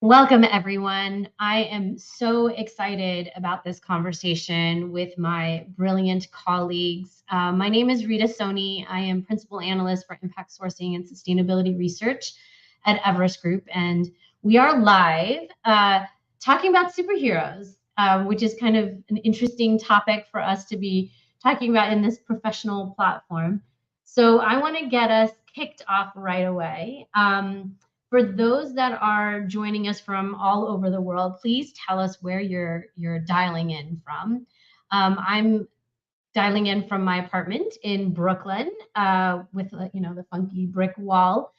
Welcome, everyone. I am so excited about this conversation with my brilliant colleagues. My name is Rita Soni. I am Principal Analyst for Impact Sourcing and Sustainability Research at Everest Group, and we are live talking about superheroes, which is kind of an interesting topic for us to be talking about in this professional platform. So I want to get us kicked off right away. For those that are joining us from all over the world, please tell us where you're dialing in from. I'm dialing in from my apartment in Brooklyn with the funky brick wall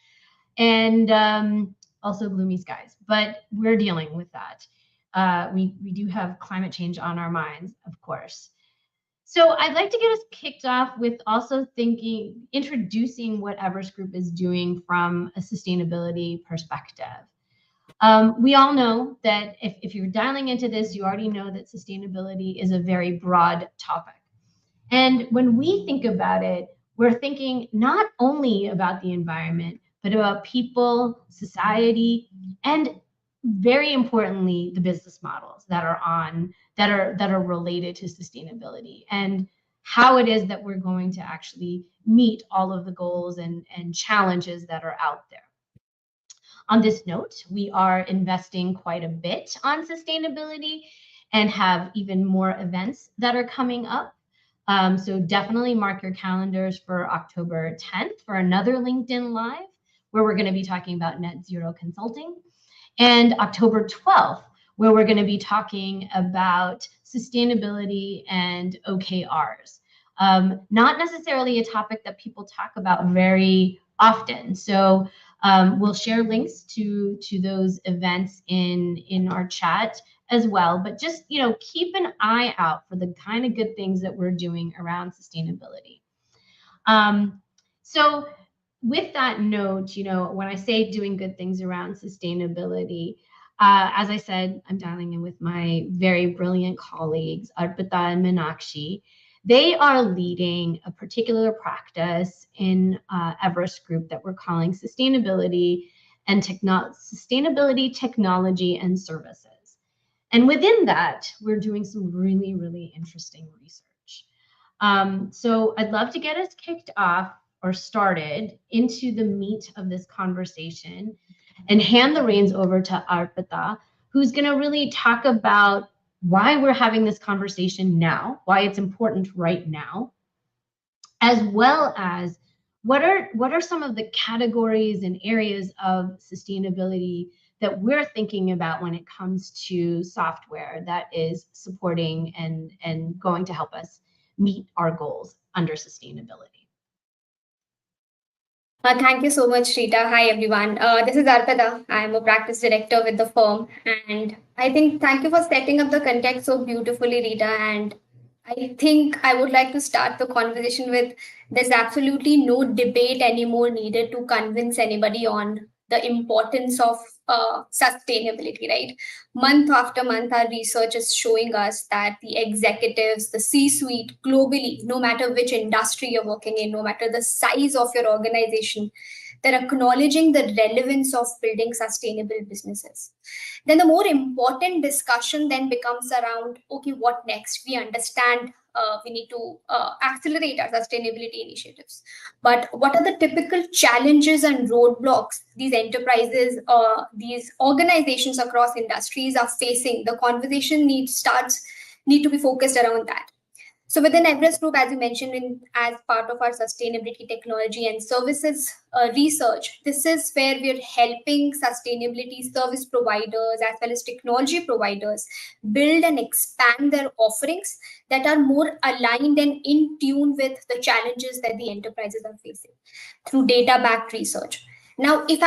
and also gloomy skies. But we're dealing with that. We do have climate change on our minds, of course. So I'd like to get us kicked off with also introducing what Everest Group is doing from a sustainability perspective. We all know that if you're dialing into this, you already know that sustainability is a very broad topic. And when we think about it, we're thinking not only about the environment, but about people, society, and very importantly, the business models that are related to sustainability and how it is that we're going to actually meet all of the goals and challenges that are out there. On this note, we are investing quite a bit on sustainability and have even more events that are coming up. So definitely mark your calendars for October 10th for another LinkedIn Live, where we're going to be talking about net zero consulting, and October 12th, where we're going to be talking about sustainability and OKRs. Not necessarily a topic that people talk about very often. So we'll share links to those events in our chat as well. But just keep an eye out for the kind of good things that we're doing around sustainability. So with that note, when I say doing good things around sustainability, as I said, I'm dialing in with my very brilliant colleagues, Arpita and Meenakshi. They are leading a particular practice in Everest Group that we're calling sustainability technology and services. And within that, we're doing some really, really interesting research. So I'd love to get us kicked off or started into the meat of this conversation and hand the reins over to Arpita, who's going to really talk about why we're having this conversation now, why it's important right now, as well as what are some of the categories and areas of sustainability that we're thinking about when it comes to software that is supporting and going to help us meet our goals under sustainability. Thank you so much, Rita. Hi, everyone. This is Arpita. I'm a practice director with the firm. And I think thank you for setting up the context so beautifully, Rita. And I think I would like to start the conversation with there's absolutely no debate anymore needed to convince anybody on the importance of sustainability, right? Month after month, our research is showing us that the executives, the C-suite globally, no matter which industry you're working in, no matter the size of your organization, they're acknowledging the relevance of building sustainable businesses. Then the more important discussion then becomes around, okay, what next? We understand we need to accelerate our sustainability initiatives. But what are the typical challenges and roadblocks these enterprises, these organizations across industries are facing? The conversation need to be focused around that. So within Everest Group, as you mentioned, as part of our sustainability technology and services research, this is where we're helping sustainability service providers as well as technology providers build and expand their offerings that are more aligned and in tune with the challenges that the enterprises are facing through data-backed research. Now, if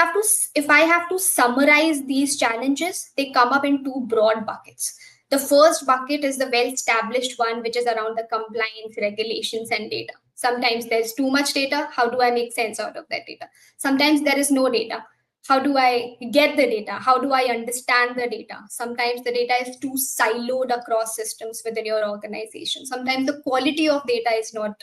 I have to summarize these challenges, they come up in two broad buckets. The first bucket is the well-established one, which is around the compliance, regulations, and data. Sometimes there's too much data. How do I make sense out of that data? Sometimes there is no data. How do I get the data? How do I understand the data? Sometimes the data is too siloed across systems within your organization. Sometimes the quality of data is not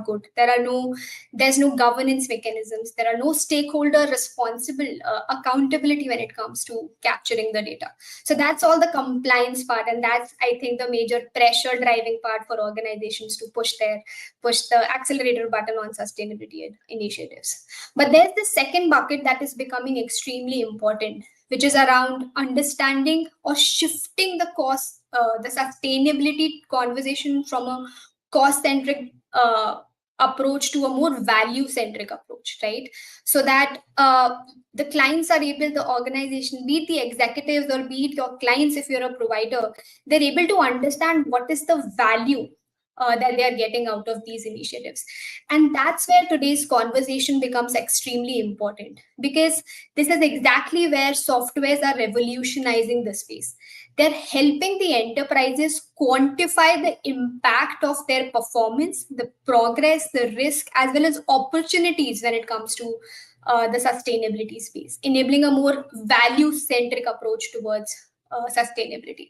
good. There's no governance mechanisms. There are no stakeholder responsible accountability when it comes to capturing the data. So that's all the compliance part, and that's, I think, the major pressure driving part for organizations to push the accelerator button on sustainability initiatives. But there's the second bucket that is becoming extremely important, which is around understanding or shifting the sustainability conversation from a cost centric approach to a more value centric approach, right? So that the clients are able, the organization, be it the executives or be it your clients, if you're a provider, they're able to understand what is the value that they are getting out of these initiatives. And that's where today's conversation becomes extremely important, because this is exactly where softwares are revolutionizing the space. They're helping the enterprises quantify the impact of their performance, the progress, the risk, as well as opportunities when it comes to the sustainability space, enabling a more value centric approach towards sustainability.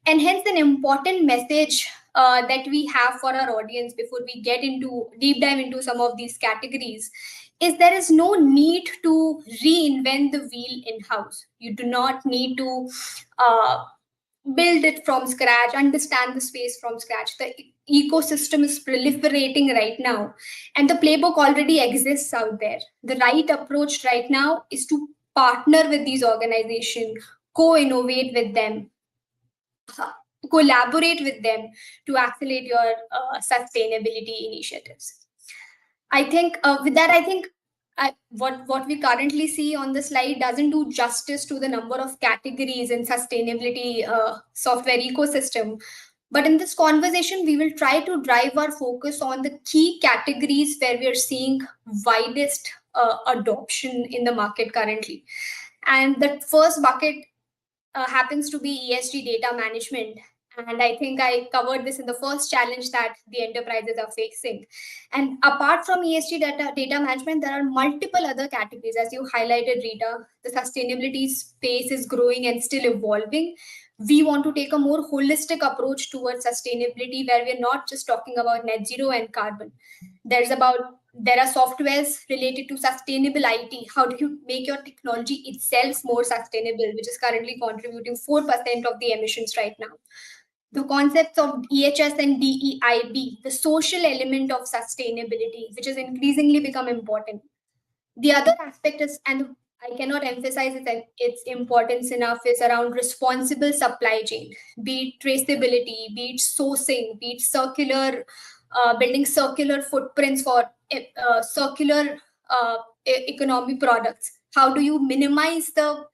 And hence, an important message that we have for our audience before we get into deep dive into some of these categories is there is no need to reinvent the wheel in house. You do not need to uh, build it from scratch, understand the space from scratch. The ecosystem is proliferating right now, and the playbook already exists out there. The right approach right now is to partner with these organizations, co-innovate with them, collaborate with them to accelerate your sustainability initiatives. I think with that, I think what we currently see on the slide doesn't do justice to the number of categories in sustainability software ecosystem. But in this conversation, we will try to drive our focus on the key categories where we are seeing widest adoption in the market currently. And the first bucket happens to be ESG data management. And I think I covered this in the first challenge that the enterprises are facing. And apart from ESG data management, there are multiple other categories. As you highlighted, Rita, the sustainability space is growing and still evolving. We want to take a more holistic approach towards sustainability, where we're not just talking about net zero and carbon. There are softwares related to sustainable IT. How do you make your technology itself more sustainable, which is currently contributing 4% of the emissions right now? The concepts of EHS and DEIB, the social element of sustainability, which has increasingly become important. The other aspect is, and I cannot emphasize its importance enough, is around responsible supply chain, be it traceability, be it sourcing, be it building circular footprints for circular economy products. How do you minimize the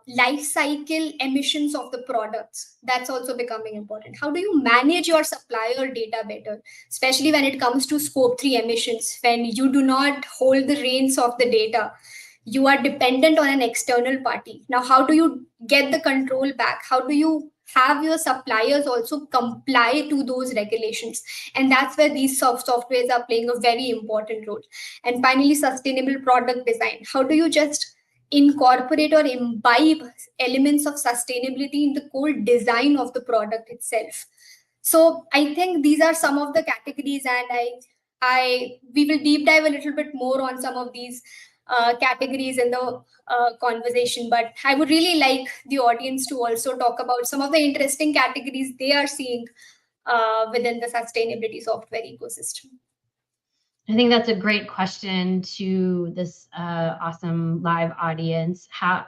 life cycle emissions of the products? That's also becoming important. How do you manage your supplier data better, especially when it comes to scope 3 emissions? When you do not hold the reins of the data, you are dependent on an external party. Now, how do you get the control back? How do you have your suppliers also comply to those regulations? And that's where these softwares are playing a very important role. And finally, sustainable product design. How do you just incorporate or imbibe elements of sustainability in the core design of the product itself? So I think these are some of the categories, and I we will deep dive a little bit more on some of these categories in the conversation. But I would really like the audience to also talk about some of the interesting categories they are seeing within the sustainability software ecosystem. I think that's a great question to this awesome live audience. How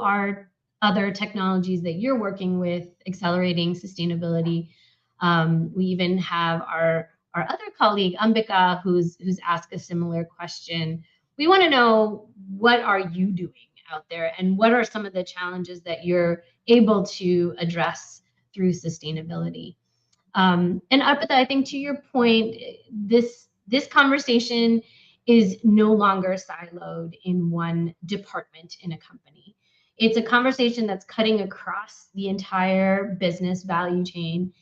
are other technologies that you're working with accelerating sustainability? We even have our other colleague Ambika who's asked a similar question. We want to know, what are you doing out there, and what are some of the challenges that you're able to address through sustainability? And Arpita, I think to your point, this conversation is no longer siloed in one department in a company. It's a conversation that's cutting across the entire business value chain.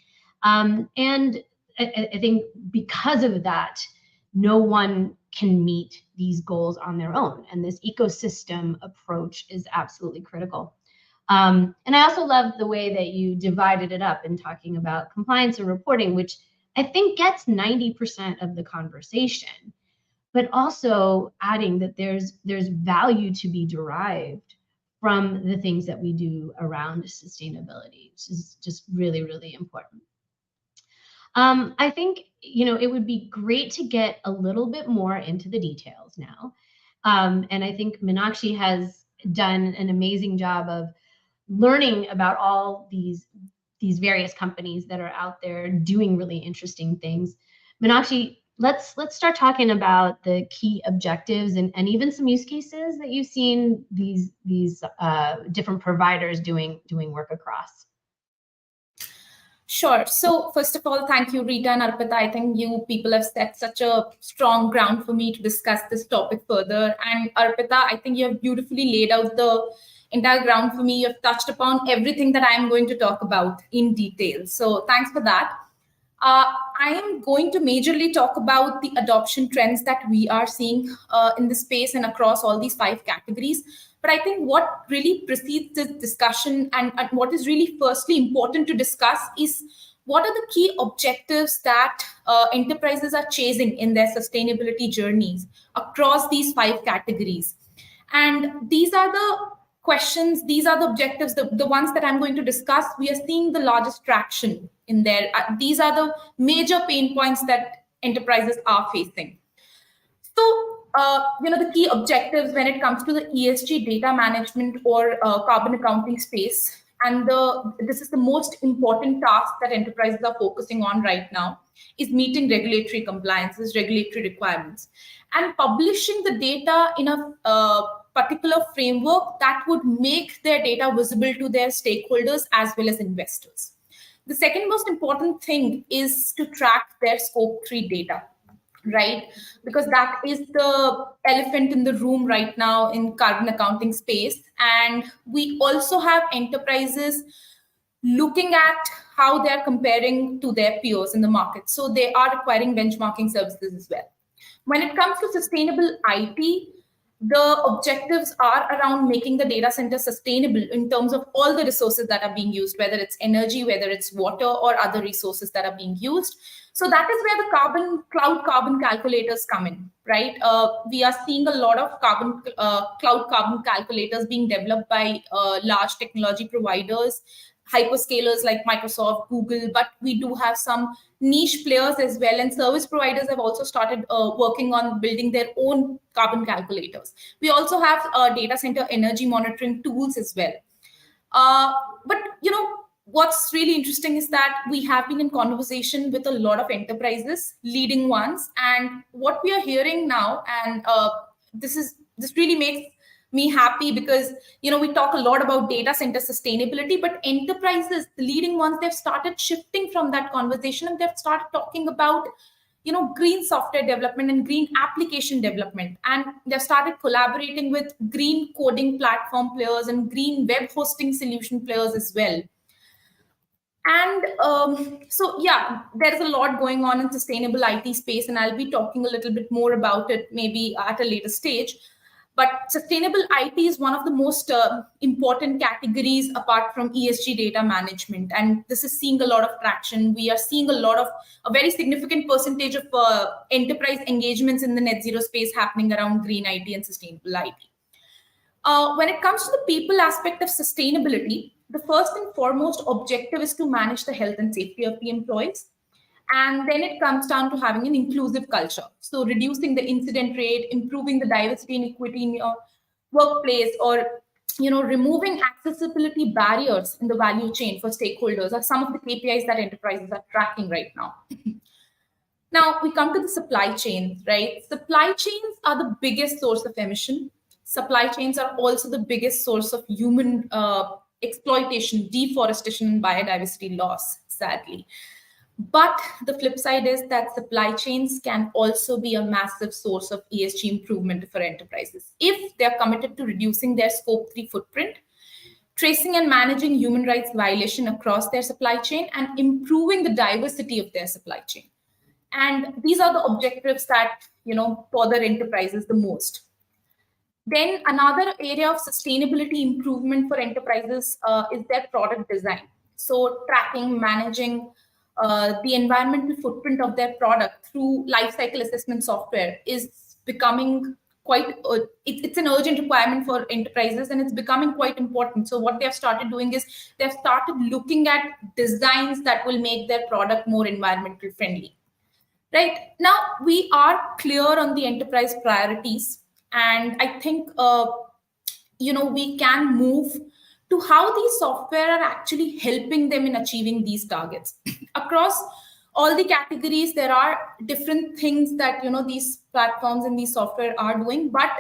And I think because of that, no one can meet these goals on their own. And this ecosystem approach is absolutely critical. And I also love the way that you divided it up in talking about compliance and reporting, which I think gets 90% of the conversation, but also adding that there's value to be derived from the things that we do around sustainability, which is just really, really important. I think, it would be great to get a little bit more into the details now. And I think Meenakshi has done an amazing job of learning about all these various companies that are out there doing really interesting things. Meenakshi, let's start talking about the key objectives and even some use cases that you've seen these different providers doing work across. Sure. So first of all, thank you, Rita and Arpita. I think you people have set such a strong ground for me to discuss this topic further. And Arpita, I think you have beautifully laid out the entire ground for me. You have touched upon everything that I'm going to talk about in detail. So thanks for that. I am going to majorly talk about the adoption trends that we are seeing in the space and across all these 5 categories. But I think what really precedes this discussion and what is really firstly important to discuss is what are the key objectives that enterprises are chasing in their sustainability journeys across these 5 categories. And these are the questions, these are the objectives, the ones that I'm going to discuss. We are seeing the largest traction in there. These are the major pain points that enterprises are facing. So, the key objectives when it comes to the ESG data management or carbon accounting space, and this is the most important task that enterprises are focusing on right now, is meeting regulatory compliances, regulatory requirements, and publishing the data in a particular framework that would make their data visible to their stakeholders as well as investors. The second most important thing is to track their scope 3 data, right? Because that is the elephant in the room right now in carbon accounting space. And we also have enterprises looking at how they're comparing to their peers in the market. So they are requiring benchmarking services as well. When it comes to sustainable IT, the objectives are around making the data center sustainable in terms of all the resources that are being used, whether it's energy, whether it's water or other resources that are being used. So that is where the cloud carbon calculators come in, right? We are seeing a lot of cloud carbon calculators being developed by large technology providers, hyperscalers like Microsoft, Google, but we do have some niche players as well, and service providers have also started working on building their own carbon calculators. We also have data center energy monitoring tools as well. But what's really interesting is that we have been in conversation with a lot of enterprises, leading ones, and what we are hearing now, and this really makes me happy because we talk a lot about data center sustainability, but enterprises, the leading ones, they've started shifting from that conversation and they've started talking about green software development and green application development, and they've started collaborating with green coding platform players and green web hosting solution players as well. And there's a lot going on in sustainable IT space, and I'll be talking a little bit more about it maybe at a later stage. But sustainable IT is one of the most important categories apart from ESG data management. And this is seeing a lot of traction. We are seeing a very significant percentage of enterprise engagements in the net zero space happening around green IT and sustainable IT. When it comes to the people aspect of sustainability, the first and foremost objective is to manage the health and safety of the employees. And then it comes down to having an inclusive culture. So reducing the incident rate, improving the diversity and equity in your workplace, or removing accessibility barriers in the value chain for stakeholders are some of the KPIs that enterprises are tracking right now. Now we come to the supply chain, right? Supply chains are the biggest source of emission. Supply chains are also the biggest source of human exploitation, deforestation, and biodiversity loss, sadly. But the flip side is that supply chains can also be a massive source of ESG improvement for enterprises if they're committed to reducing their scope 3 footprint, tracing and managing human rights violation across their supply chain, and improving the diversity of their supply chain. And these are the objectives that, bother enterprises the most. Then another area of sustainability improvement for enterprises is their product design. So tracking, managing the environmental footprint of their product through life cycle assessment software is becoming it's an urgent requirement for enterprises, and it's becoming quite important. So what they have started doing is they've started looking at designs that will make their product more environmental friendly. Right now, we are clear on the enterprise priorities, and I think we can move to how these software are actually helping them in achieving these targets. Across all the categories, there are different things that these platforms and these software are doing, but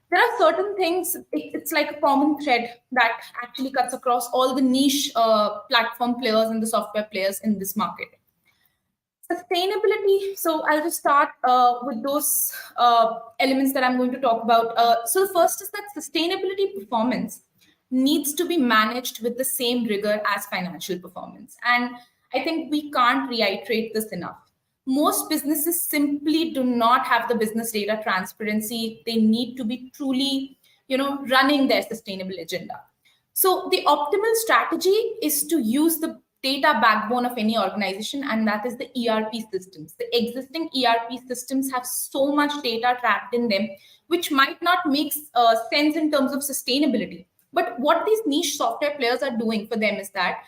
there are certain things. It's like a common thread that actually cuts across all the niche platform players and the software players in this market. Sustainability. So I'll just start with those elements that I'm going to talk about. So the first is that sustainability performance needs to be managed with the same rigor as financial performance. And I think we can't reiterate this enough. Most businesses simply do not have the business data transparency. They need to be truly, running their sustainable agenda. So the optimal strategy is to use the data backbone of any organization, and that is the ERP systems. The existing ERP systems have so much data trapped in them, which might not make sense in terms of sustainability. But what these niche software players are doing for them is that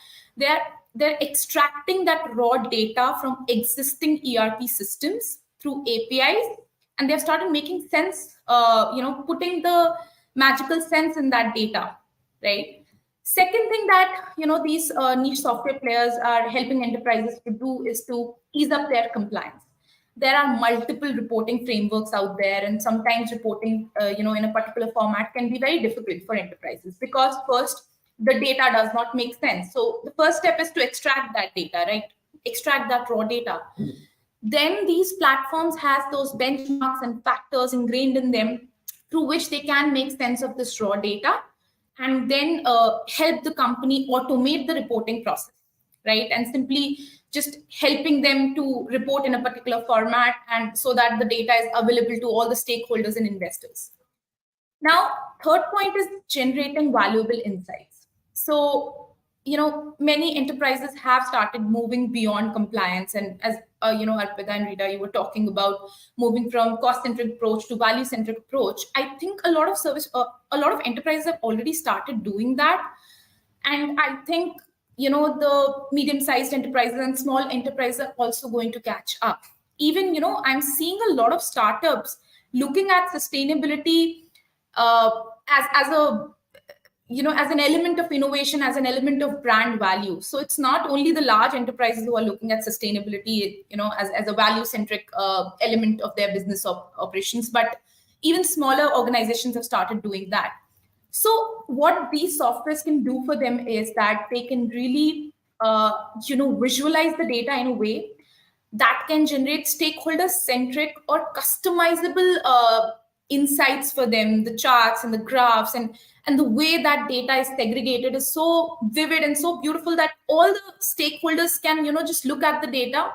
they're extracting that raw data from existing ERP systems through APIs, and they've started making sense, putting the magical sense in that data, right? Second thing that these niche software players are helping enterprises to do is to ease up their compliance. There are multiple reporting frameworks out there, and sometimes reporting in a particular format can be very difficult for enterprises because first, the data does not make sense. So the first step is to extract that data, right? Extract that raw data. Then these platforms has those benchmarks and factors ingrained in them through which they can make sense of this raw data, and then help the company automate the reporting process, right? And simply just helping them to report in a particular format, and so that the data is available to all the stakeholders and investors. Now, third point is generating valuable insights. So, many enterprises have started moving beyond compliance, and as Arpita and Rita, you were talking about moving from cost-centric approach to value-centric approach. I think a lot of enterprises have already started doing that, and I think the medium-sized enterprises and small enterprises are also going to catch up. Even I'm seeing a lot of startups looking at sustainability as an element of innovation, as an element of brand value. So it's not only the large enterprises who are looking at sustainability, as a value-centric element of their business operations, but even smaller organizations have started doing that. So what these softwares can do for them is that they can really, visualize the data in a way that can generate stakeholder-centric or customizable insights for them. The charts and the graphs and the way that data is segregated is so vivid and so beautiful that all the stakeholders can just look at the data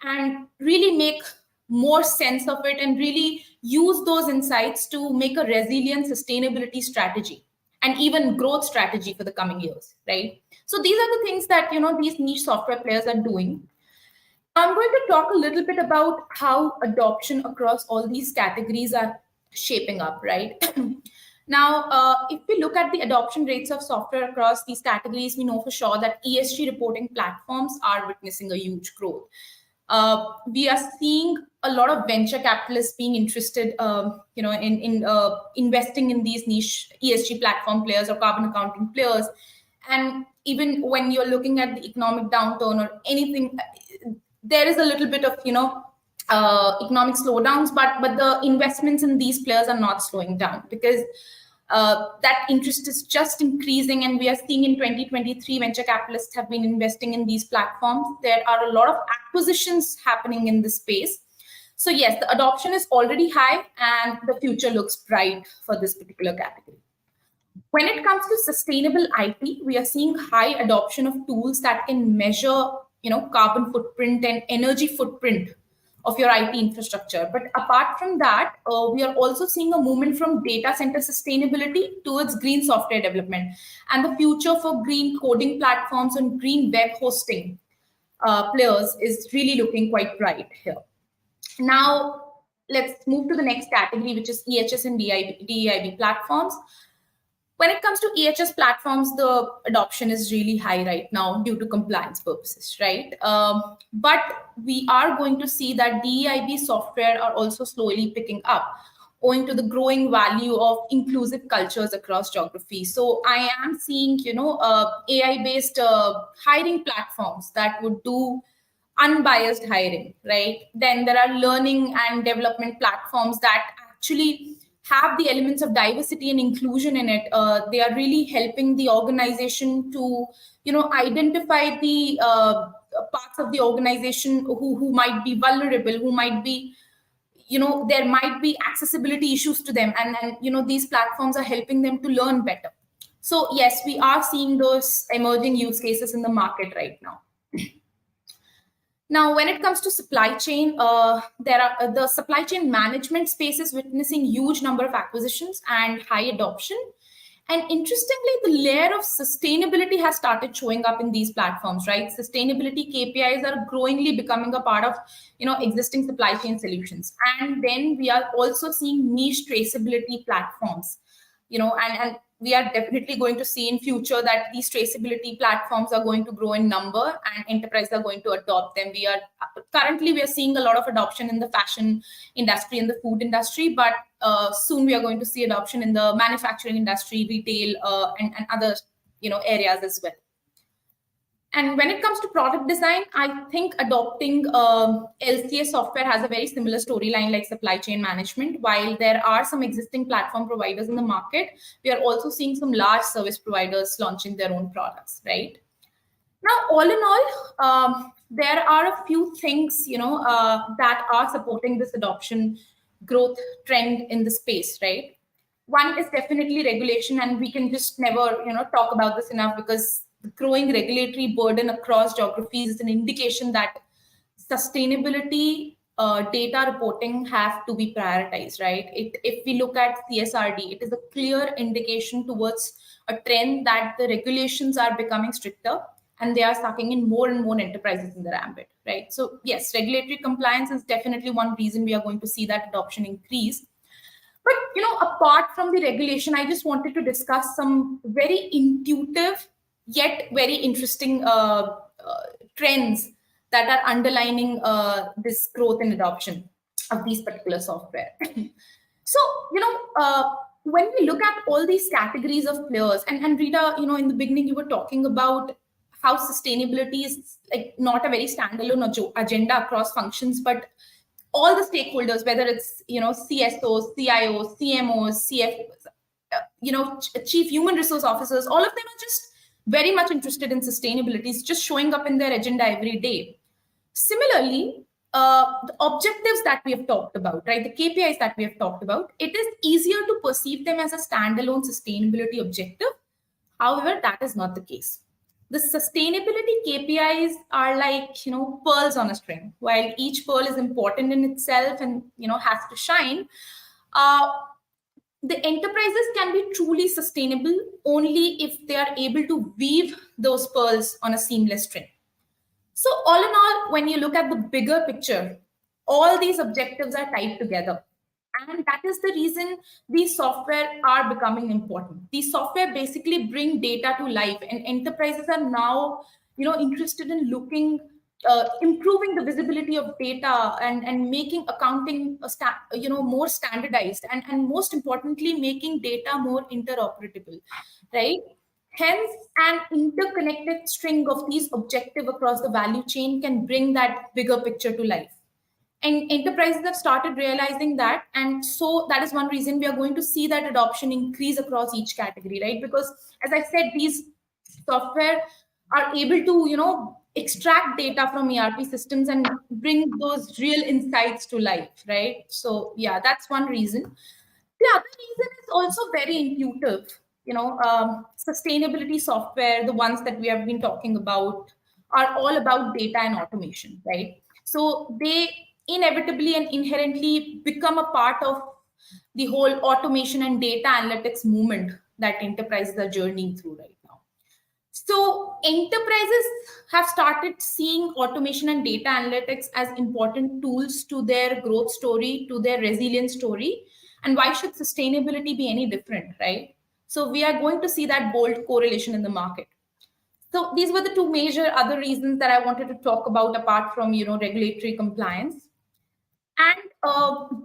and really make more sense of it, and really use those insights to make a resilient sustainability strategy and even growth strategy for the coming years, right? So these are the things that these niche software players are doing. I'm going to talk a little bit about how adoption across all these categories are shaping up, right? Now, if we look at the adoption rates of software across these categories, we know for sure that ESG reporting platforms are witnessing a huge growth. We are seeing a lot of venture capitalists being interested, in investing in these niche ESG platform players or carbon accounting players. And even when you're looking at the economic downturn or anything, there is a little bit of economic slowdowns, but the investments in these players are not slowing down, because that interest is just increasing. And we are seeing in 2023, venture capitalists have been investing in these platforms. There are a lot of acquisitions happening in this space. So yes, the adoption is already high, and the future looks bright for this particular category. When it comes to sustainable IT, we are seeing high adoption of tools that can measure, carbon footprint and energy footprint of your IT infrastructure. But apart from that, we are also seeing a movement from data center sustainability towards green software development. And the future for green coding platforms and green web hosting players is really looking quite bright here. Now, let's move to the next category, which is EHS and DEIB platforms. When it comes to EHS platforms, the adoption is really high right now due to compliance purposes, right? But we are going to see that DEIB software are also slowly picking up, owing to the growing value of inclusive cultures across geography. So I am seeing, AI-based hiring platforms that would do unbiased hiring, right? Then there are learning and development platforms that actually have the elements of diversity and inclusion in it. They are really helping the organization to, identify the parts of the organization who might be vulnerable, who might be, there might be accessibility issues to them, and these platforms are helping them to learn better. So yes, we are seeing those emerging use cases in the market right now. Now, when it comes to supply chain, the supply chain management space is witnessing huge number of acquisitions and high adoption. And interestingly, the layer of sustainability has started showing up in these platforms, right? Sustainability KPIs are growingly becoming a part of, existing supply chain solutions. And then we are also seeing niche traceability platforms, and we are definitely going to see in future that these traceability platforms are going to grow in number and enterprises are going to adopt them. We are seeing a lot of adoption in the fashion industry and the food industry, but soon we are going to see adoption in the manufacturing industry, retail, and other areas as well. And when it comes to product design, I think adopting LCA software has a very similar storyline like supply chain management. While there are some existing platform providers in the market, we are also seeing some large service providers launching their own products, right? Now, all in all, there are a few things, that are supporting this adoption growth trend in the space, right? One is definitely regulation, and we can just never, talk about this enough, because the growing regulatory burden across geographies is an indication that sustainability data reporting have to be prioritized, right? If we look at CSRD, it is a clear indication towards a trend that the regulations are becoming stricter and they are sucking in more and more enterprises in their ambit, right? So yes, regulatory compliance is definitely one reason we are going to see that adoption increase. But apart from the regulation, I just wanted to discuss some very intuitive yet very interesting trends that are underlining this growth and adoption of these particular software. So, when we look at all these categories of players, and Rita, in the beginning, you were talking about how sustainability is like not a very standalone agenda across functions, but all the stakeholders, whether it's, CSOs, CIOs, CMOs, CFOs, chief human resource officers, all of them are just very much interested in sustainability. It's just showing up in their agenda every day. Similarly, the objectives that we have talked about, right, the KPIs that we have talked about, it is easier to perceive them as a standalone sustainability objective. However, that is not the case. The sustainability KPIs are like, pearls on a string. While each pearl is important in itself and, has to shine, the enterprises can be truly sustainable only if they are able to weave those pearls on a seamless string. So all in all, when you look at the bigger picture, all these objectives are tied together. And that is the reason these software are becoming important. These software basically bring data to life, and enterprises are now, interested in looking, improving the visibility of data and making accounting, more standardized, and most importantly, making data more interoperable, right? Hence, an interconnected string of these objectives across the value chain can bring that bigger picture to life. And enterprises have started realizing that. And so that is one reason we are going to see that adoption increase across each category, right? Because as I said, these software are able to, extract data from ERP systems and bring those real insights to life, right? So yeah, that's one reason. The other reason is also very intuitive. Sustainability software, the ones that we have been talking about, are all about data and automation, right? So they inevitably and inherently become a part of the whole automation and data analytics movement that enterprises are journeying through right now. So enterprises have started seeing automation and data analytics as important tools to their growth story, to their resilience story. And why should sustainability be any different, right? So we are going to see that bold correlation in the market. So these were the two major other reasons that I wanted to talk about apart from, regulatory compliance. And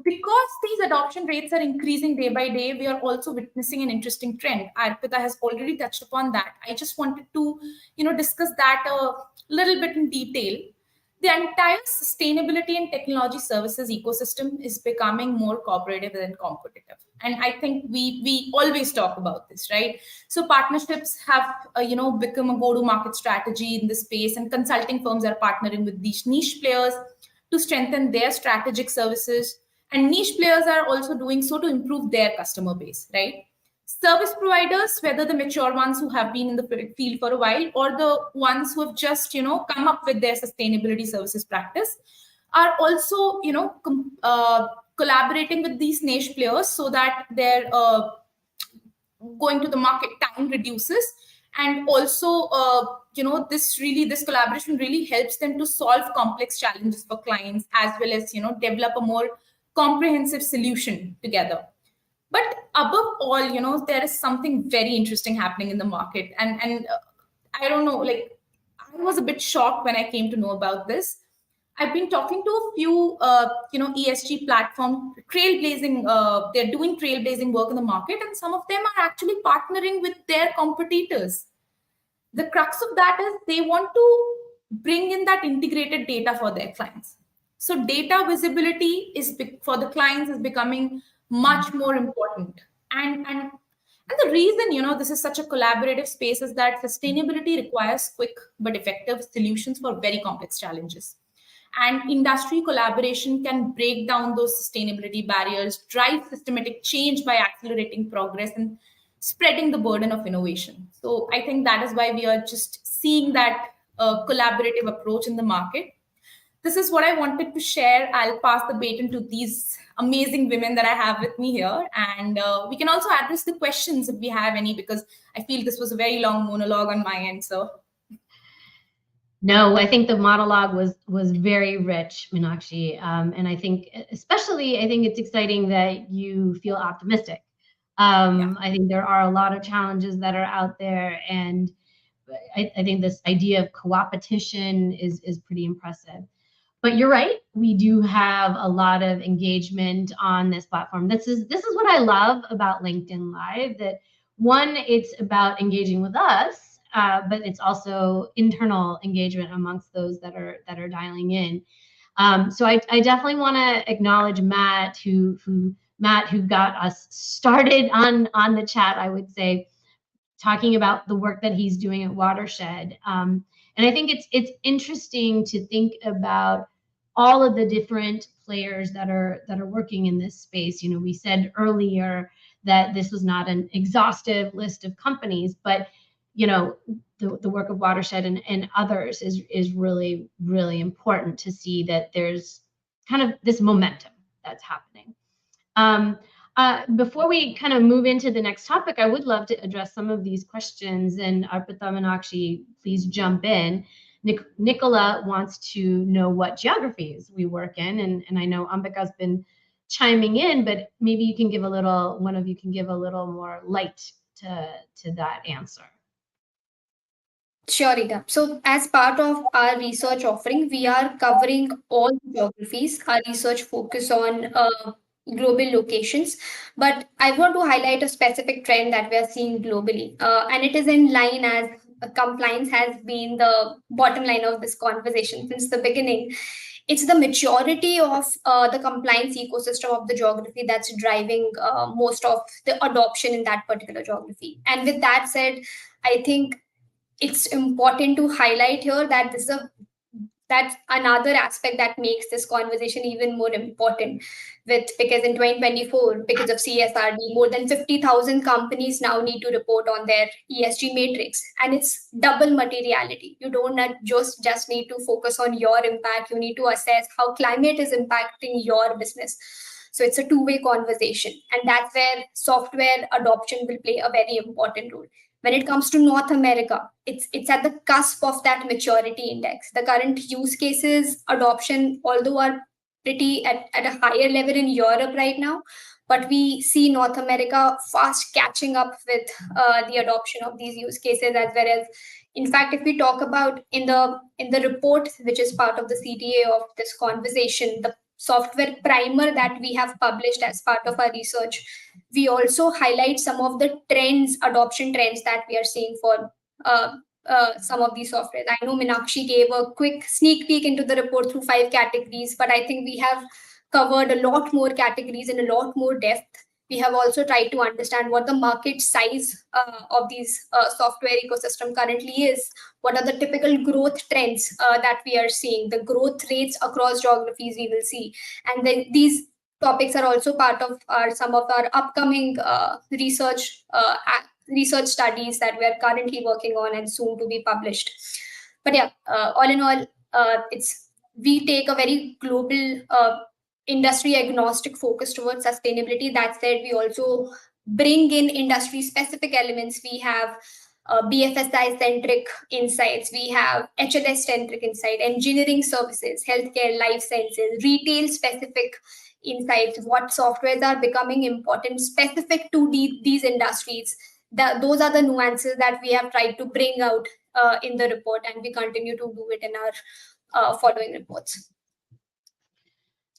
because these adoption rates are increasing day by day, we are also witnessing an interesting trend. Arpita has already touched upon that. I just wanted to, discuss that a little bit in detail. The entire sustainability and technology services ecosystem is becoming more cooperative and competitive. And I think we always talk about this, right? So partnerships have, become a go-to-market strategy in this space, and consulting firms are partnering with these niche players to strengthen their strategic services. And niche players are also doing so to improve their customer base, right? Service providers, whether the mature ones who have been in the field for a while or the ones who have just, come up with their sustainability services practice, are also, collaborating with these niche players so that their going to the market time reduces. And also this collaboration really helps them to solve complex challenges for clients, as well as develop a more comprehensive solution together. But above all, there is something very interesting happening in the market. And I don't know, like, I was a bit shocked when I came to know about this. I've been talking to a few, ESG platform trailblazing. They're doing trailblazing work in the market, and some of them are actually partnering with their competitors. The crux of that is they want to bring in that integrated data for their clients. So data visibility for the clients is becoming much more important. And the reason, this is such a collaborative space is that sustainability requires quick but effective solutions for very complex challenges. And industry collaboration can break down those sustainability barriers, drive systematic change by accelerating progress and spreading the burden of innovation. So I think that is why we are just seeing that collaborative approach in the market. This is what I wanted to share. I'll pass the baton to these amazing women that I have with me here. And we can also address the questions if we have any, because I feel this was a very long monologue on my end. So no, I think the monologue was very rich, Meenakshi, and I think especially I think it's exciting that you feel optimistic. I think there are a lot of challenges that are out there, and I think this idea of co-opetition is pretty impressive. But you're right, we do have a lot of engagement on this platform. This is what I love about LinkedIn Live, that one, it's about engaging with us, but it's also internal engagement amongst those that are dialing in. So I definitely want to acknowledge Matt, who got us started on the chat, I would say, talking about the work that he's doing at Watershed. And I think it's interesting to think about all of the different players that are working in this space. We said earlier that this was not an exhaustive list of companies, but the work of Watershed and others is really, really important to see that there's kind of this momentum that's happening. Before we kind of move into the next topic, I would love to address some of these questions, and Arpita, Meenakshi, please jump in. Nicola wants to know what geographies we work in, and I know Ambika's been chiming in, but maybe you can give one of you can give a little more light to that answer. Sure, Rita. So, as part of our research offering, we are covering all geographies. Our research focus on global locations, but I want to highlight a specific trend that we are seeing globally, and it is in line as compliance has been the bottom line of this conversation since the beginning. It's the maturity of the compliance ecosystem of the geography that's driving most of the adoption in that particular geography. And with that said, I think it's important to highlight here that this is a That's another aspect that makes this conversation even more important. Because in 2024, because of CSRD, more than 50,000 companies now need to report on their ESG matrix, and it's double materiality. You don't just need to focus on your impact. You need to assess how climate is impacting your business. So it's a two-way conversation, and that's where software adoption will play a very important role. When it comes to North America, it's at the cusp of that maturity index. The current use cases adoption, although are pretty at a higher level in Europe right now, but we see North America fast catching up with the adoption of these use cases, as well as, in fact, if we talk about in the report, which is part of the CTA of this conversation, the software primer that we have published as part of our research, we also highlight some of the trends, adoption trends that we are seeing for some of these softwares. I know Meenakshi gave a quick sneak peek into the report through 5 categories, but I think we have covered a lot more categories in a lot more depth. We have also tried to understand what the market size of these software ecosystem currently is. What are the typical growth trends that we are seeing, the growth rates across geographies we will see. And then these topics are also part of some of our upcoming research studies that we are currently working on and soon to be published. But yeah, all in all, we take a very global industry agnostic focus towards sustainability. That said, we also bring in industry specific elements. We have BFSI centric insights, we have HLS centric insight, engineering services, healthcare, life sciences, retail specific insights, what softwares are becoming important specific to these industries. Those are the nuances that we have tried to bring out in the report, and we continue to do it in our following reports.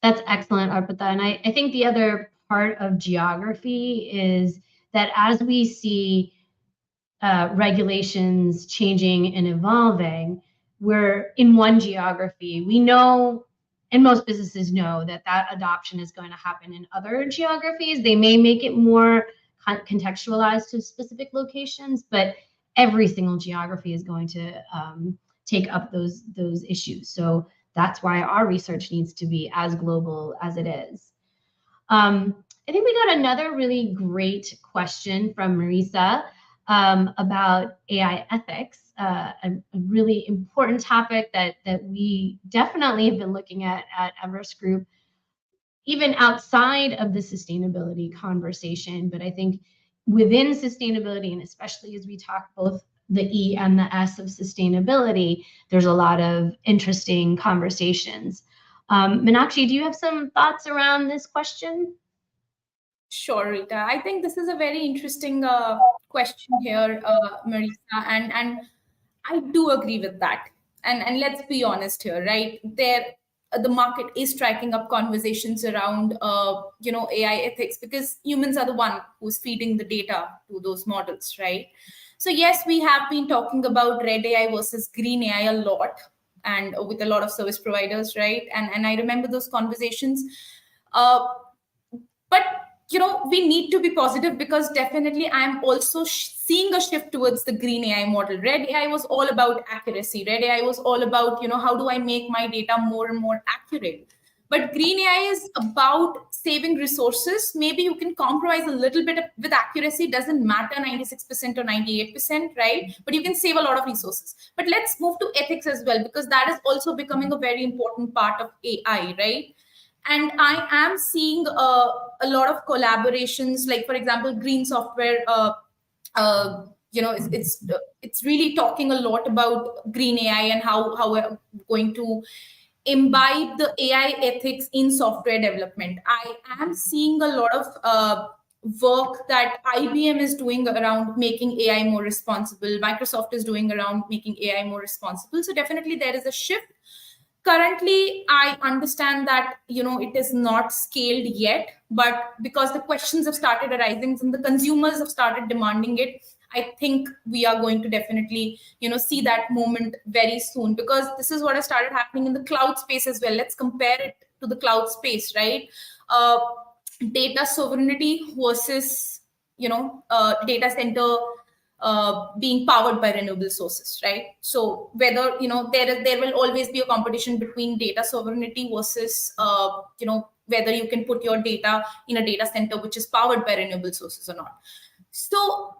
That's excellent, Arpita. And I think the other part of geography is that as we see regulations changing and evolving, we're in one geography. We know, and most businesses know, that adoption is going to happen in other geographies. They may make it more contextualized to specific locations, but every single geography is going to take up those issues. So that's why our research needs to be as global as it is. I think we got another really great question from Marisa about AI ethics, a really important topic that we definitely have been looking at Everest Group, even outside of the sustainability conversation. But I think within sustainability, and especially as we talk both the E and the S of sustainability, there's a lot of interesting conversations. Meenakshi, do you have some thoughts around this question? Sure, Rita. I think this is a very interesting question here, Marisa, and I do agree with that. And let's be honest here, right? The market is striking up conversations around AI ethics, because humans are the one who's feeding the data to those models, right? So yes, we have been talking about red AI versus green AI a lot, and with a lot of service providers, right? And I remember those conversations. But we need to be positive, because definitely I'm also seeing a shift towards the green AI model. Red AI was all about accuracy. Red AI was all about, how do I make my data more and more accurate? But green AI is about saving resources. Maybe you can compromise a little bit with accuracy. Doesn't matter 96% or 98%, right? But you can save a lot of resources. But let's move to ethics as well, because that is also becoming a very important part of AI, right? And I am seeing a lot of collaborations, like, for example, green software. It's really talking a lot about green AI and how we're going to imbibe the AI ethics in software development. I am seeing a lot of work that IBM is doing around making AI more responsible. Microsoft is doing around making AI more responsible. So definitely there is a shift. Currently, I understand that it is not scaled yet, but because the questions have started arising and the consumers have started demanding it, I think we are going to definitely see that moment very soon, because this is what has started happening in the cloud space as well. Let's compare it to the cloud space, right? Data sovereignty versus data center being powered by renewable sources, right? So whether there will always be a competition between data sovereignty versus whether you can put your data in a data center which is powered by renewable sources or not. So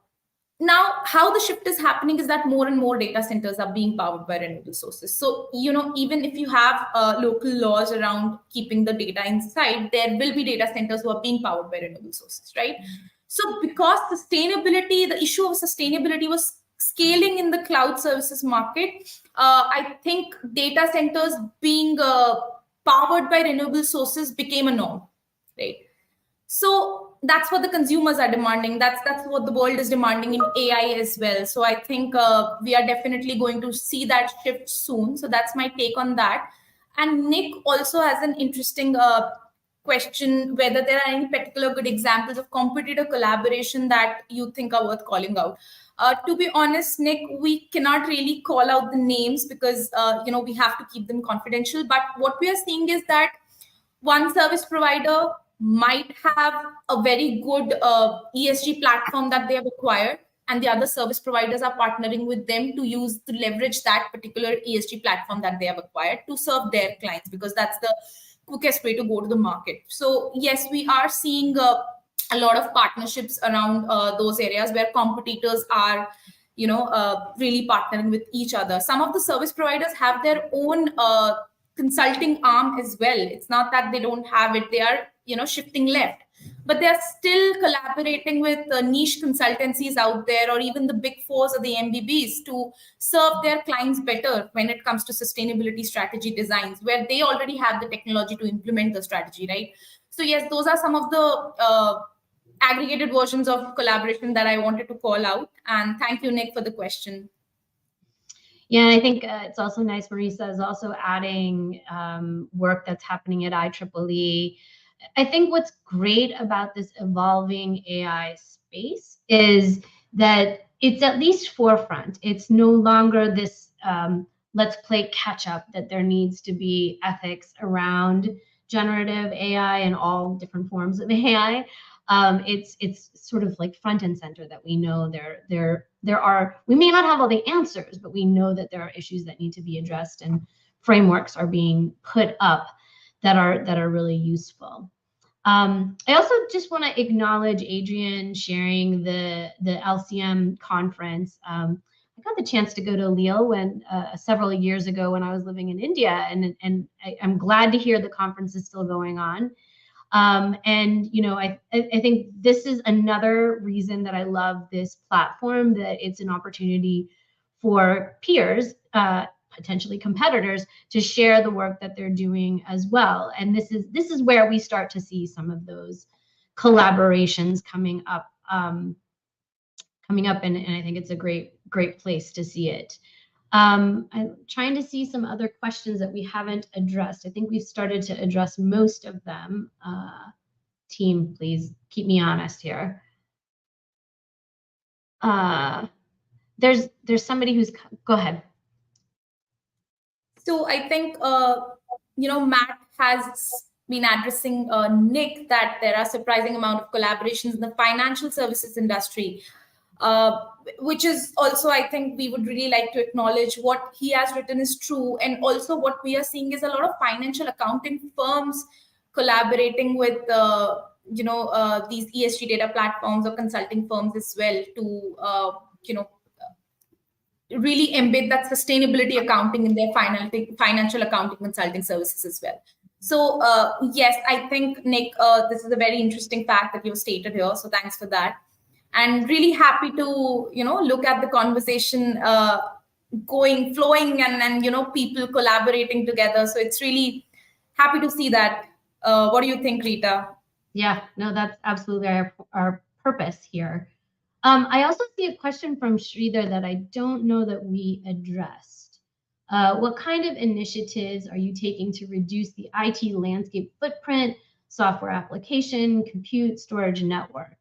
now how the shift is happening is that more and more data centers are being powered by renewable sources. So even if you have local laws around keeping the data inside, there will be data centers who are being powered by renewable sources, right? So because the issue of sustainability was scaling in the cloud services market, I think data centers being powered by renewable sources became a norm, right? So that's what the consumers are demanding. That's what the world is demanding in AI as well. So I think we are definitely going to see that shift soon. So that's my take on that. And Nick also has an interesting question, whether there are any particular good examples of competitor collaboration that you think are worth calling out. To be honest, Nick, we cannot really call out the names because we have to keep them confidential. But what we are seeing is that one service provider might have a very good ESG platform that they have acquired, and the other service providers are partnering with them to leverage that particular ESG platform that they have acquired to serve their clients, because that's the quickest way to go to the market. So yes, we are seeing a lot of partnerships around those areas where competitors are really partnering with each other. Some of the service providers have their own consulting arm as well. It's not that they don't have it, they are shifting left, but they're still collaborating with niche consultancies out there, or even the big fours or the MBBs, to serve their clients better when it comes to sustainability strategy designs, where they already have the technology to implement the strategy, right? So yes, those are some of the aggregated versions of collaboration that I wanted to call out. And thank you, Nick, for the question. Yeah, and I think it's also nice, Marisa is also adding work that's happening at IEEE. I think what's great about this evolving AI space is that it's at least forefront. It's no longer this let's play catch up, that there needs to be ethics around generative AI and all different forms of AI. It's sort of like front and center, that we know there are, we may not have all the answers, but we know that there are issues that need to be addressed, and frameworks are being put up that are really useful. I also just want to acknowledge Adrian sharing the LCM conference. I got the chance to go to Lille several years ago when I was living in India, and I'm glad to hear the conference is still going on. And I think this is another reason that I love this platform, that it's an opportunity for peers, potentially competitors, to share the work that they're doing as well. And this is where we start to see some of those collaborations coming up, and I think it's a great place to see it. I'm trying to see some other questions that we haven't addressed. I think we've started to address most of them. Team, please keep me honest here. There's somebody who's, go ahead. So I think, Matt has been addressing Nick, that there are surprising amount of collaborations in the financial services industry. Which is also, I think we would really like to acknowledge what he has written is true. And also what we are seeing is a lot of financial accounting firms collaborating with, these ESG data platforms or consulting firms as well to, really embed that sustainability accounting in their financial accounting consulting services as well. So yes, I think, Nick, this is a very interesting fact that you've stated here. So thanks for that. And really happy to look at the conversation flowing, and people collaborating together. So it's really happy to see that. What do you think, Rita? Yeah, no, that's absolutely our purpose here. I also see a question from Sridhar that I don't know that we addressed. What kind of initiatives are you taking to reduce the IT landscape footprint, software application, compute, storage, network?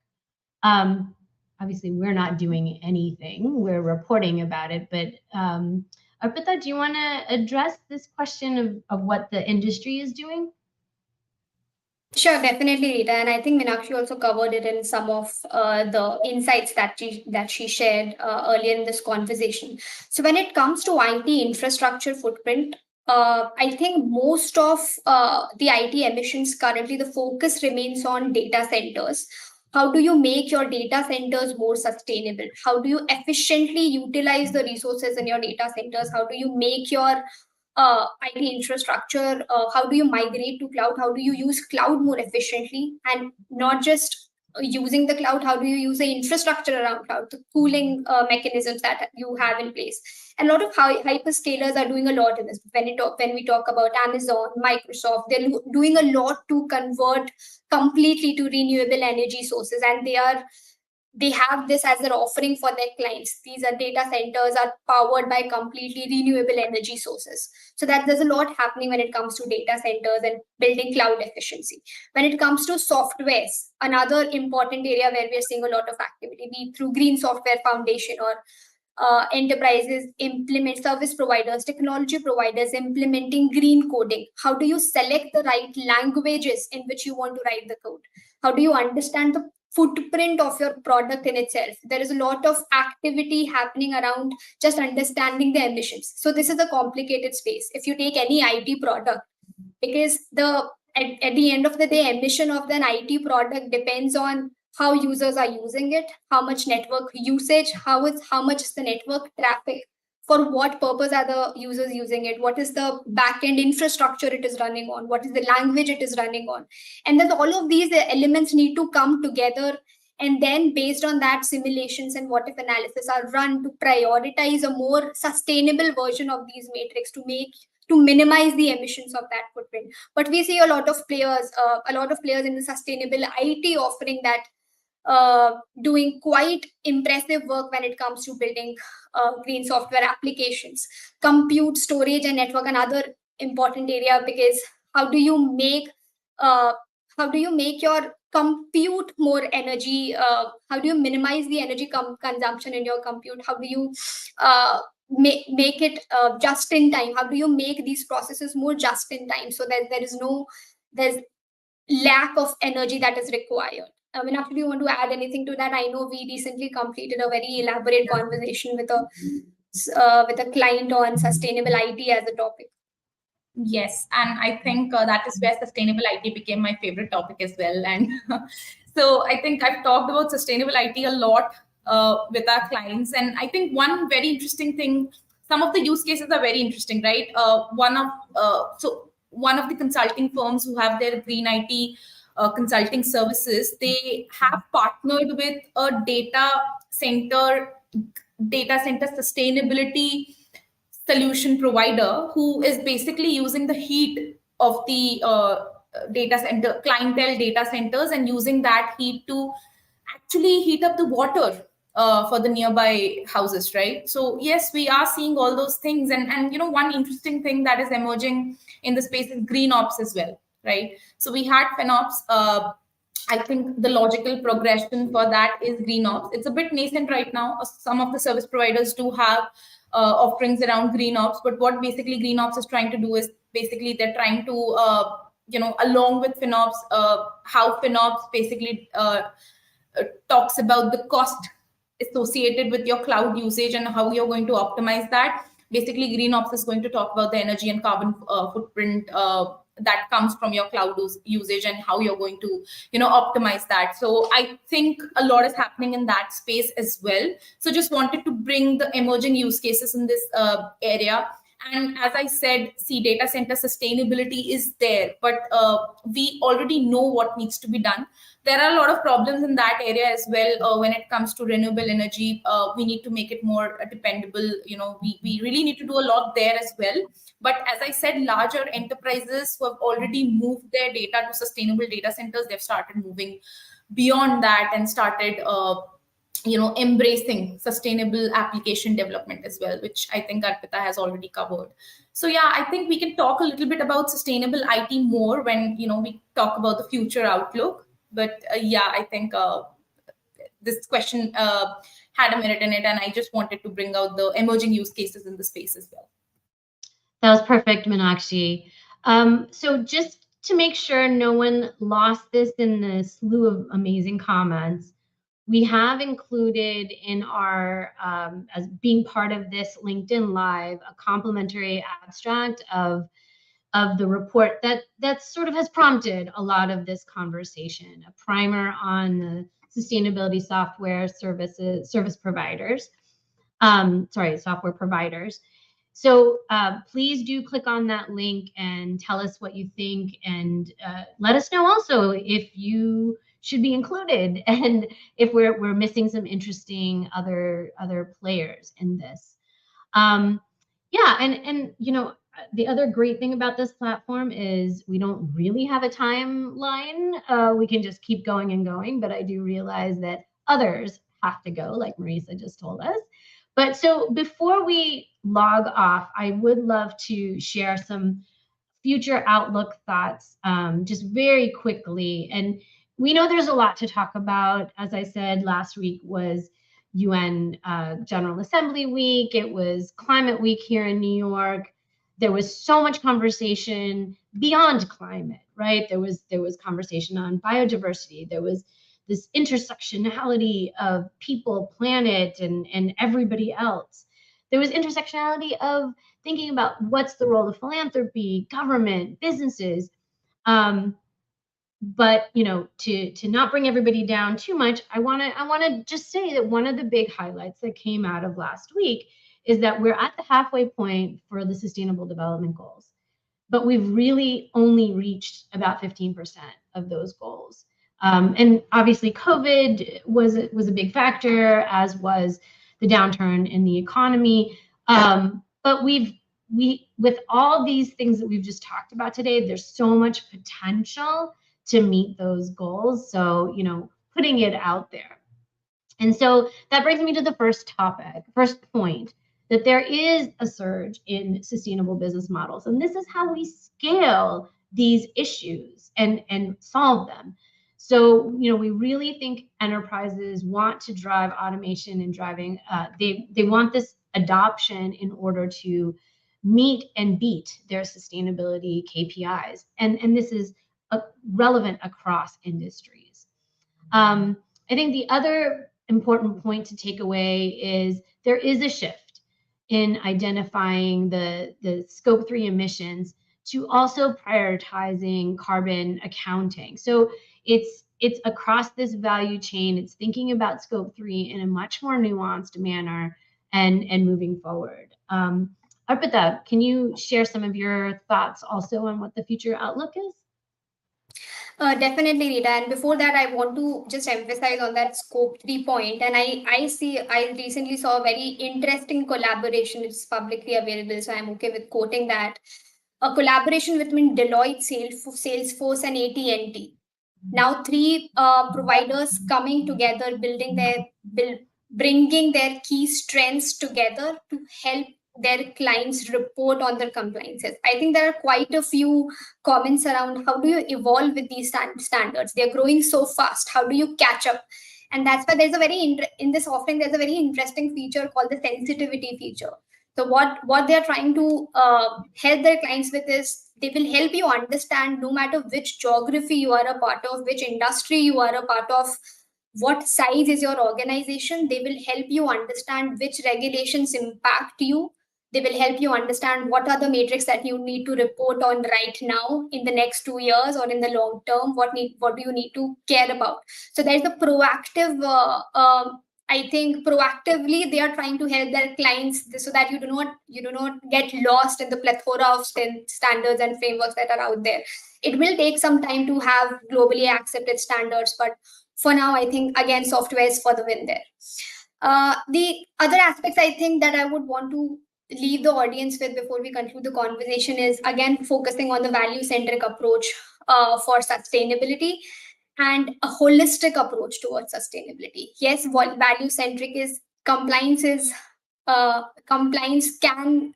Obviously, we're not doing anything. We're reporting about it. But Arpita, do you want to address this question of what the industry is doing? Sure, definitely, Rita. And I think Meenakshi also covered it in some of the insights that she shared earlier in this conversation. So when it comes to IT infrastructure footprint, I think most of the IT emissions currently, the focus remains on data centers. How do you make your data centers more sustainable? How do you efficiently utilize the resources in your data centers? How do you make your IT infrastructure? How do you migrate to cloud? How do you use cloud more efficiently? And not just using the cloud, how do you use the infrastructure around cloud, the cooling mechanisms that you have in place? And a lot of hyperscalers are doing a lot in this. When we talk about Amazon, Microsoft, they're doing a lot to convert completely to renewable energy sources, and they have this as their offering for their clients. These are data centers are powered by completely renewable energy sources. So that there's a lot happening when it comes to data centers and building cloud efficiency. When it comes to softwares, another important area where we're seeing a lot of activity, be it through Green Software Foundation or enterprises implement, service providers, technology providers implementing green coding. How do you select the right languages in which you want to write the code? How do you understand the footprint of your product in itself? There is a lot of activity happening around just understanding the emissions. So this is a complicated space. If you take any IT product, because at the end of the day, emission of an IT product depends on how users are using it, how much network usage, how much is the network traffic, for what purpose are the users using it, what is the back-end infrastructure it is running on, what is the language it is running on. And then all of these elements need to come together, and then based on that, simulations and what if analysis are run to prioritize a more sustainable version of these matrix to minimize the emissions of that footprint. But we see a lot of players in the sustainable IT offering that doing quite impressive work when it comes to building green software applications. Compute, storage, and network, another important area, because how do you make uh, how do you make your compute more energy? How do you minimize the energy consumption in your compute? How do you make it just in time? How do you make these processes more just in time so that there's lack of energy that is required? I mean, actually, you want to add anything to that? I know we recently completed a very elaborate conversation with a client on sustainable IT as a topic. Yes, and I think that is where sustainable IT became my favorite topic as well. And so I think I've talked about sustainable IT a lot with our clients. And I think one very interesting thing, some of the use cases are very interesting, right? One of the consulting firms who have their green IT consulting services, they have partnered with a data center sustainability solution provider who is basically using the heat of the clientele data centers, and using that heat to actually heat up the water for the nearby houses, right? So yes, we are seeing all those things. And one interesting thing that is emerging in the space is green ops as well, right? So we had FinOps. I think the logical progression for that is green ops. It's a bit nascent right now. Some of the service providers do have offerings around green ops, but what basically green ops is trying to do is basically they're trying to along with FinOps, how FinOps basically talks about the cost associated with your cloud usage and how you're going to optimize that. Basically, green ops is going to talk about the energy and carbon footprint that comes from your cloud usage, and how you're going to optimize that. So I think a lot is happening in that space as well. So just wanted to bring the emerging use cases in this area. And as I said, see, data center sustainability is there, but we already know what needs to be done. There are a lot of problems in that area as well. When it comes to renewable energy, we need to make it more dependable. We really need to do a lot there as well. But as I said, larger enterprises who have already moved their data to sustainable data centers, they've started moving beyond that and started embracing sustainable application development as well, which I think Arpita has already covered. So yeah, I think we can talk a little bit about sustainable IT more when we talk about the future outlook. But yeah, I think this question had a merit in it, and I just wanted to bring out the emerging use cases in the space as well. That was perfect, Meenakshi. So just to make sure no one lost this in the slew of amazing comments, we have included in our, as being part of this LinkedIn Live, a complimentary abstract of the report that sort of has prompted a lot of this conversation, a primer on the sustainability software service providers, software providers. So please do click on that link and tell us what you think, and let us know also if you should be included and if we're missing some interesting other players in this. Yeah, and you know, the other great thing about this platform is we don't really have a timeline. We can just keep going and going, but I do realize that others have to go, like Marisa just told us. But so before we log off, I would love to share some future outlook thoughts, just very quickly. And we know there's a lot to talk about. As I said, last week was UN General Assembly Week. It was Climate Week here in New York. There was so much conversation beyond climate, right? There was conversation on biodiversity. There was this intersectionality of people, planet, and everybody else. There was intersectionality of thinking about what's the role of philanthropy, government, businesses. But you know, to not bring everybody down too much, I want to just say that one of the big highlights that came out of last week is that we're at the halfway point for the Sustainable Development Goals, but we've really only reached about 15% of those goals. And obviously, COVID was a big factor, as was the downturn in the economy. But with all these things that we've just talked about today, there's so much potential to meet those goals. So, you know, putting it out there. And so that brings me to the first point, that there is a surge in sustainable business models. And this is how we scale these issues and solve them. So, you know, we really think enterprises want to drive automation and driving, they want this adoption in order to meet and beat their sustainability KPIs. And this is relevant across industries. I think the other important point to take away is there is a shift in identifying the scope 3 emissions to also prioritizing carbon accounting. So it's across this value chain. It's thinking about scope 3 in a much more nuanced manner and moving forward. Arpita, can you share some of your thoughts also on what the future outlook is? Definitely, Rita. And before that, I want to just emphasize on that scope 3 point. And I recently saw a very interesting collaboration. It's publicly available, so I'm okay with quoting that. A collaboration between Deloitte, Salesforce, and AT&T. Now, three providers coming together, bringing their key strengths together to help their clients report on their compliances. I think there are quite a few comments around how do you evolve with these standards. They're growing so fast. How do you catch up? And that's why there's a in this offering, there's a very interesting feature called the sensitivity feature. So what they're trying to help their clients with is they will help you understand, no matter which geography you are a part of, which industry you are a part of, what size is your organization. They will help you understand which regulations impact you. They will help you understand what are the metrics that you need to report on right now in the next 2 years or in the long term. What do you need to care about? So there's a proactive I think proactively they are trying to help their clients so that you do not get lost in the plethora of standards and frameworks that are out there. It will take some time to have globally accepted standards, but for now, I think again software is for the win there. The other aspects I think that I would want to leave the audience with before we conclude the conversation is again focusing on the value-centric approach for sustainability and a holistic approach towards sustainability. Yes, what value-centric is, compliance can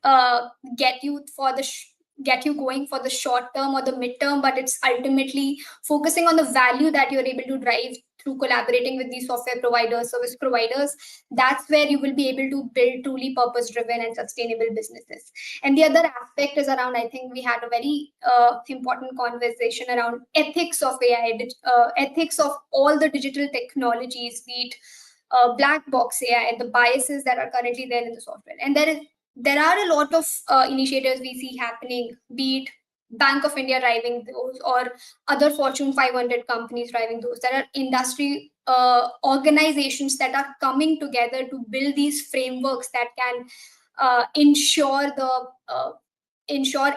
get you for the get you going for the short term or the midterm, but it's ultimately focusing on the value that you're able to drive through collaborating with these software providers, service providers. That's where you will be able to build truly purpose driven and sustainable businesses. And the other aspect is around, I think we had a very important conversation around ethics of AI, ethics of all the digital technologies, be it black box AI, and the biases that are currently there in the software. And there are a lot of initiatives we see happening, be it Bank of India driving those, or other Fortune 500 companies driving those. There are industry organizations that are coming together to build these frameworks that can ensure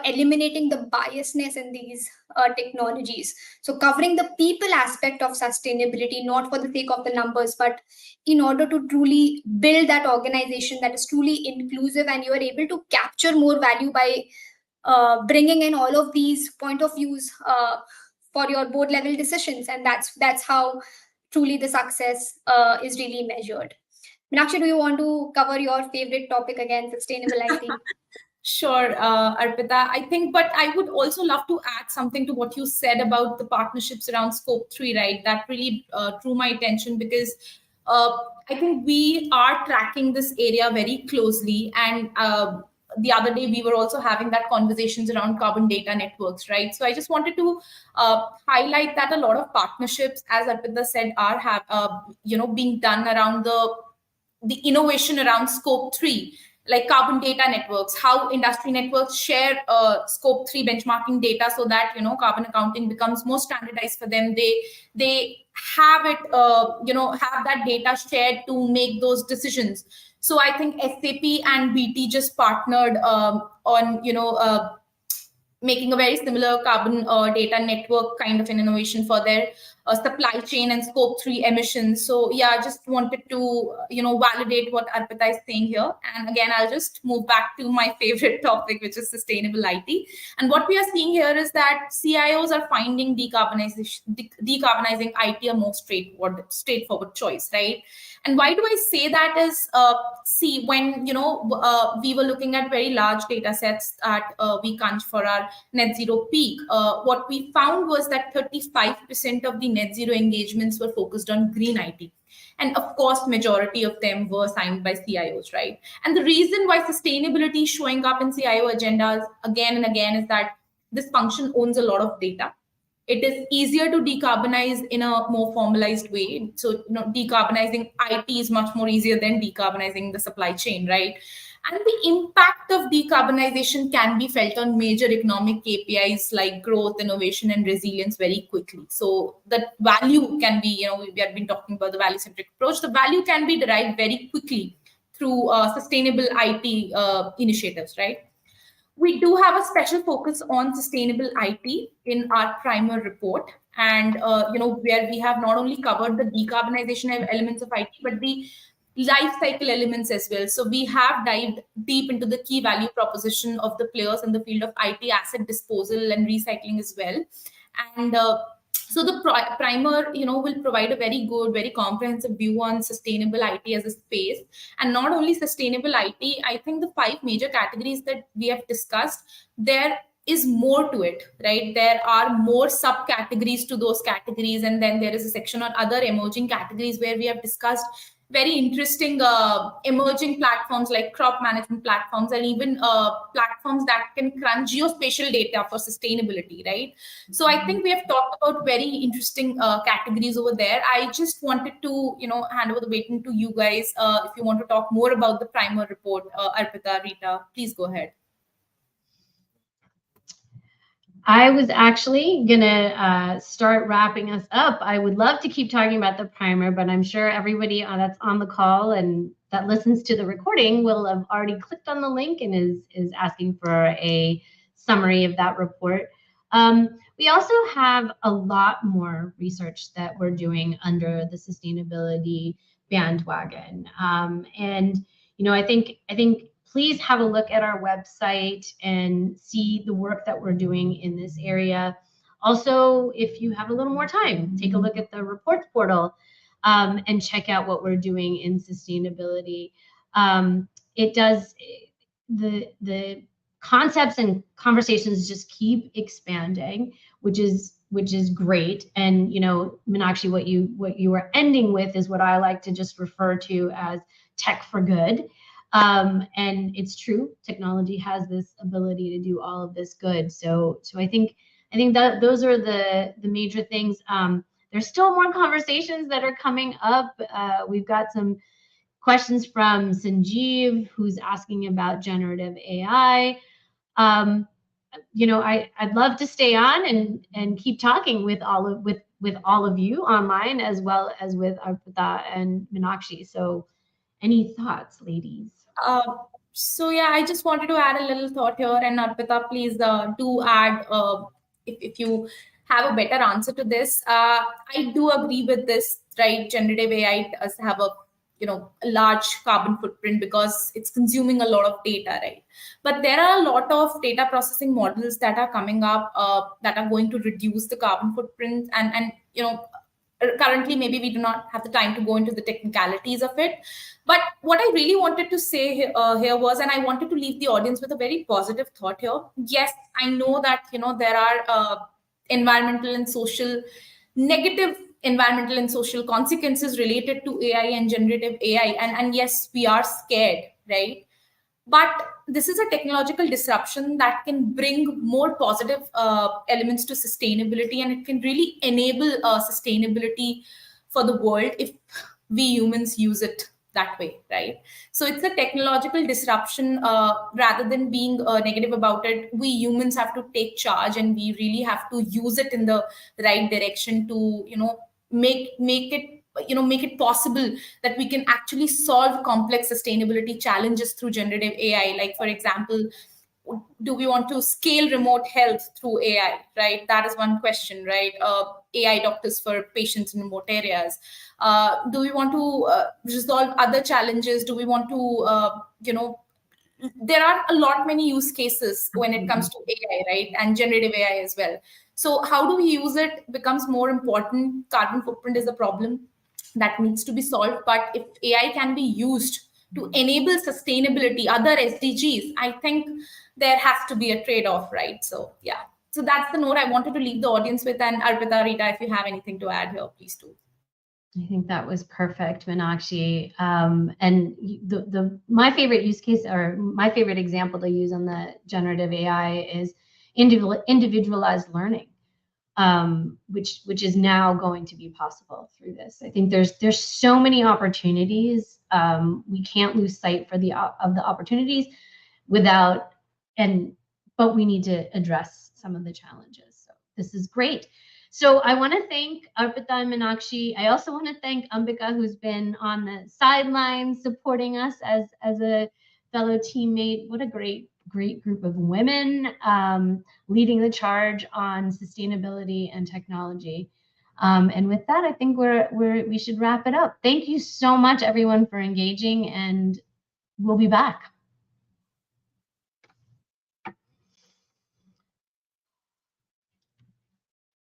eliminating the biasness in these technologies. So covering the people aspect of sustainability, not for the sake of the numbers, but in order to truly build that organization that is truly inclusive, and you are able to capture more value by bringing in all of these point of views for your board level decisions. And that's how truly the success is really measured. Meenakshi, do you want to cover your favorite topic again, sustainable IT? Sure, Arpita. I think, but I would also love to add something to what you said about the partnerships around Scope 3, right? That really drew my attention, because I think we are tracking this area very closely. And the other day, we were also having that conversations around carbon data networks, right? So I just wanted to highlight that a lot of partnerships, as Arpita said, are being done around the innovation around Scope 3, like carbon data networks, how industry networks share Scope 3 benchmarking data, so that carbon accounting becomes more standardized for them. They have it, have that data shared to make those decisions. So I think SAP and BT just partnered on making a very similar carbon data network kind of an innovation for their supply chain and Scope 3 emissions. So yeah, I just wanted to validate what Arpita is saying here. And again, I'll just move back to my favorite topic, which is sustainable IT. And what we are seeing here is that CIOs are finding decarbonizing IT a more straightforward choice, right? And why do I say that is, see, when we were looking at very large data sets that we crunch for our net zero peak, what we found was that 35% of the net zero engagements were focused on green IT. And of course, majority of them were signed by CIOs, right? And the reason why sustainability is showing up in CIO agendas again and again is that this function owns a lot of data. It is easier to decarbonize in a more formalized way. So, decarbonizing IT is much more easier than decarbonizing the supply chain, right? And the impact of decarbonization can be felt on major economic KPIs like growth, innovation, and resilience very quickly. So the value can be, we have been talking about the value-centric approach. The value can be derived very quickly through sustainable IT initiatives, right? We do have a special focus on sustainable IT in our primer report, and where we have not only covered the decarbonization elements of IT, but the life cycle elements as well. So we have dived deep into the key value proposition of the players in the field of IT asset disposal and recycling as well. And so the primer, will provide a very good, very comprehensive view on sustainable IT as a space. And not only sustainable IT, I think the 5 major categories that we have discussed, there is more to it, right? There are more subcategories to those categories. And then there is a section on other emerging categories where we have discussed very interesting emerging platforms like crop management platforms, and even platforms that can crunch geospatial data for sustainability, right? So I think we have talked about very interesting categories over there. I just wanted to, hand over the baton to you guys. If you want to talk more about the primer report, Arpita, Rita, please go ahead. I was actually gonna start wrapping us up. I would love to keep talking about the primer, but I'm sure everybody that's on the call and that listens to the recording will have already clicked on the link and is asking for a summary of that report. We also have a lot more research that we're doing under the sustainability bandwagon, and I think please have a look at our website and see the work that we're doing in this area. Also, if you have a little more time, take a look at the reports portal and check out what we're doing in sustainability. It does, the concepts and conversations just keep expanding, which is great. And Meenakshi, what you were ending with is what I like to just refer to as tech for good. And it's true, technology has this ability to do all of this good. So I think that those are the major things. There's still more conversations that are coming up. We've got some questions from Sanjeev, who's asking about generative AI. I'd love to stay on and keep talking with all of you online, as well as with Arpita and Meenakshi. So any thoughts, ladies? So yeah, I just wanted to add a little thought here, and Arpita, please do add if you have a better answer to this. I do agree with this, right? Generative AI does have a large carbon footprint because it's consuming a lot of data, right? But there are a lot of data processing models that are coming up that are going to reduce the carbon footprint, and currently maybe we do not have the time to go into the technicalities of it. But what I really wanted to say here was, and I wanted to leave the audience with a very positive thought here. Yes, I know that there are environmental and social negative environmental and social consequences related to AI and generative AI, and yes, we are scared, right? But this is a technological disruption that can bring more positive elements to sustainability, and it can really enable sustainability for the world if we humans use it that way, right? So it's a technological disruption. Rather than being negative about it, we humans have to take charge, and we really have to use it in the right direction to make it possible that we can actually solve complex sustainability challenges through generative AI. Like, for example, do we want to scale remote health through AI, right? That is one question, right? AI doctors for patients in remote areas. Do we want to resolve other challenges? Do we want to, there are a lot many use cases when it comes to AI, right? And generative AI as well. So how do we use it becomes more important. Carbon footprint is a problem that needs to be solved. But if AI can be used to enable sustainability, other SDGs, I think there has to be a trade-off, right? So yeah. So that's the note I wanted to leave the audience with. And Arpita, Rita, if you have anything to add here, please do. I think that was perfect, Meenakshi. And my favorite use case, or my favorite example to use on the generative AI is individualized learning, which is now going to be possible through this. I think there's so many opportunities. We can't lose sight of the opportunities but we need to address some of the challenges. So this is great. So I want to thank Arpita and Meenakshi. I also want to thank Ambika, who's been on the sidelines supporting us as a fellow teammate. What a great group of women leading the charge on sustainability and technology. And with that, I think we should wrap it up. Thank you so much, everyone, for engaging, and we'll be back.